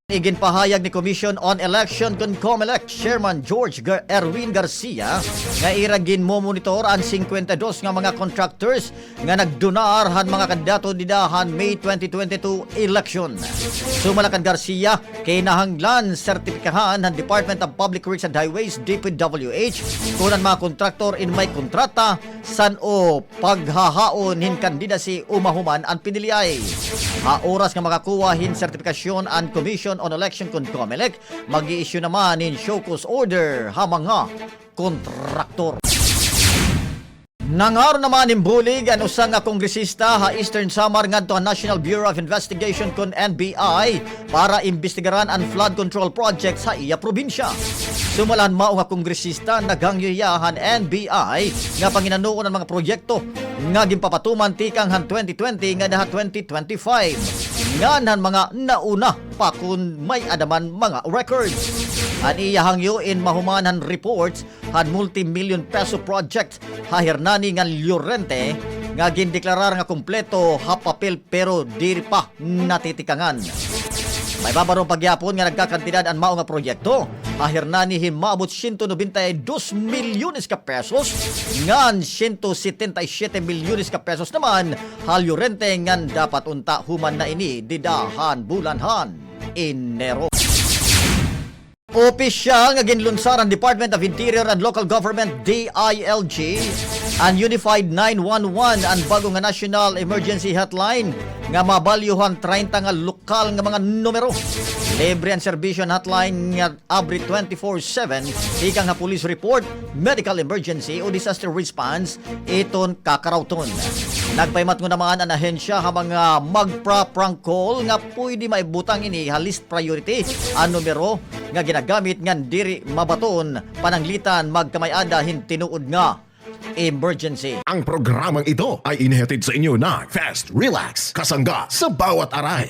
Iginpahayag ni Commission on Election kon COMELEC Chairman George Erwin Garcia nga iragin mo monitor ang 52 nga mga contractors nga nagdonar han mga kandidato didahan May 2022 election. Sumalakan Garcia kinahanglan sertipikahan ng Department of Public Works and Highways DPWH kung ang mga kontraktor in may kontrata san o paghahaon hin kandida si umahuman ang piniliay. Oras nga makakuha hin sertifikasyon ang Commission on Election kon COMELEC, mag-i-issue naman in show cause order ha mga kontraktor. Nangaro naman ng bulig ang usang nga kongresista ha Eastern Samar ngadto ang National Bureau of Investigation kon NBI para imbestigaran ang flood control projects sa iya probinsya. Sumalan mao nga kongresista naghangyoyahan NBI nga panginanuon ang mga proyekto nga ginpapatuman tikang han 2020 nga daha 2025 nga nan mga nauna pa kun may adaman mga records. An iya hangyoin mahumanan reports han multi-million peso project ha Hernani nga Llorente nga gindeklarar nga kumpleto ha papel pero diri pa natitikangan. May babarong pagyapon nga nagkakantidad ang mao nga proyekto. Hernani himabot 192 milyones ka pesos ngan 177 milyones ka pesos naman hal Llorente ngan dapat unta human na ini didahan bulanhan Enero. Opisyal nga ginlunsar ang Department of Interior and Local Government DILG ang Unified 911 ang bago nga National Emergency Hotline nga mabalyuhan 30 nga lokal nga mga numero. Libre ang serbisyo ang hotline nga abri 24/7 ika nga police report, medical emergency o disaster response iton kakarawton. Nagpaymat ngo naman ang ahensya ha mga magpra-prank call nga pwede maibutang ini ha list priority ang numero nga ginagamit ngan diri mabaton pananglitan magkamayada hin tinuod nga emergency. Ang programang ito ay inihatid sa inyo na Fast Relax, kasangga sa bawat aray.